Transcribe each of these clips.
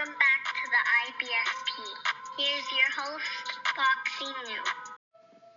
Welcome back to the IBSP. Here's your host, Foxy New.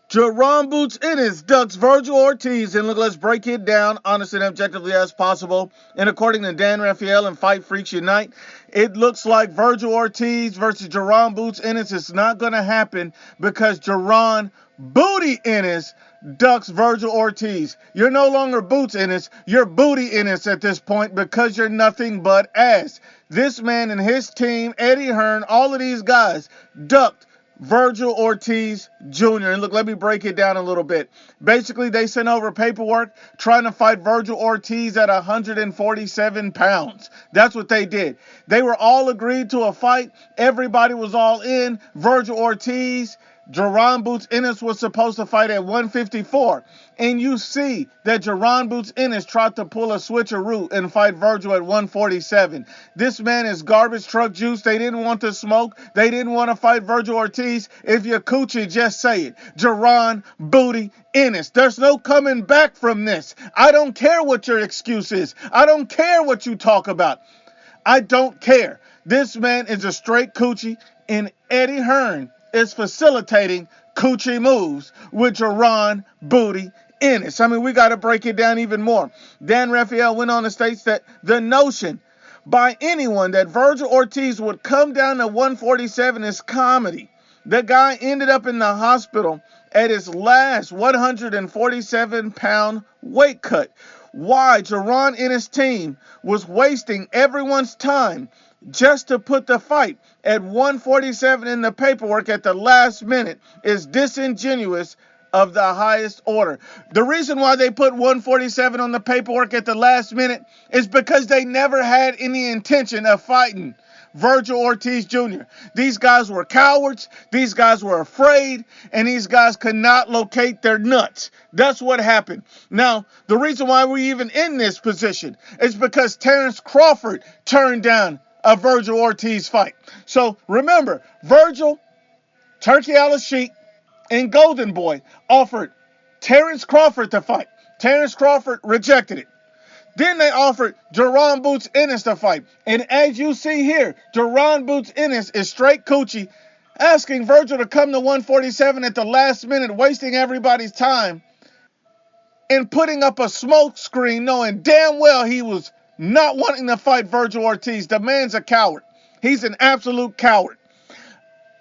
Jaron boots Ennis, ducks Vergil Ortiz, and look, let's break it down honestly and objectively as possible. And according to Dan Raphael and Fight Freaks Unite, it looks like Vergil Ortiz versus Jaron boots Ennis is not going to happen because Jaron booty Ennis ducks Vergil Ortiz. You're no longer boots Ennis, you're booty Ennis at this point because you're nothing but ass. This man and his team, Eddie Hearn, all of these guys ducked Vergil Ortiz Jr. And look, let me break it down a little bit. Basically, they sent over paperwork trying to fight Vergil Ortiz at 147 pounds. That's what they did. They were all agreed to a fight. Everybody was all in. Vergil Ortiz, Jaron boots Ennis was supposed to fight at 154. And you see that Jaron boots Ennis tried to pull a switcheroo and fight Vergil at 147. This man is garbage truck juice. They didn't want to smoke. They didn't want to fight Vergil Ortiz. If you're coochie, just say it. Jaron booty Ennis. There's no coming back from this. I don't care what your excuse is. I don't care what you talk about. I don't care. This man is a straight coochie, and Eddie Hearn is facilitating coochie moves with Jaron booty Ennis. I mean, we got to break it down even more. Dan Raphael went on to state that the notion by anyone that Vergil Ortiz would come down to 147 is comedy. The guy ended up in the hospital at his last 147-pound weight cut. Why Jaron and his team was wasting everyone's time just to put the fight at 147 in the paperwork at the last minute is disingenuous of the highest order. The reason why they put 147 on the paperwork at the last minute is because they never had any intention of fighting Vergil Ortiz Jr. These guys were cowards, these guys were afraid, and these guys could not locate their nuts. That's what happened. Now, the reason why we're even in this position is because Terrence Crawford turned down a Vergil Ortiz fight. So remember, Vergil, Turkey Al-Sheikh, and Golden Boy offered Terrence Crawford to fight. Terrence Crawford rejected it. Then they offered Jaron boots Ennis to fight. And as you see here, Jaron boots Ennis is straight coochie, asking Vergil to come to 147 at the last minute, wasting everybody's time, and putting up a smoke screen knowing damn well he was not wanting to fight Vergil Ortiz. The man's a coward. He's an absolute coward.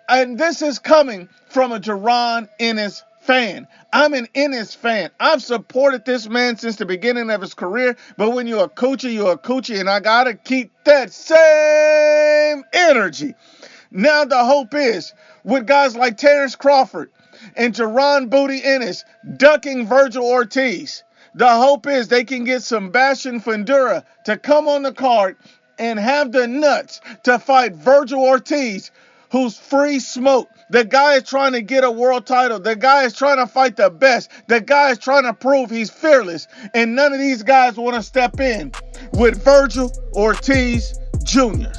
And this is coming from a Jaron Ennis fan. I'm an Ennis fan. I've supported this man since the beginning of his career. But when you're a coochie, and I got to keep that same energy. Now the hope is, with guys like Terrence Crawford and Jaron booty Ennis ducking Vergil Ortiz, the hope is they can get Sebastian Fundura to come on the card and have the nuts to fight Vergil Ortiz, who's free smoke. The guy is trying to get a world title. The guy is trying to fight the best. The guy is trying to prove he's fearless. And none of these guys want to step in with Vergil Ortiz Jr.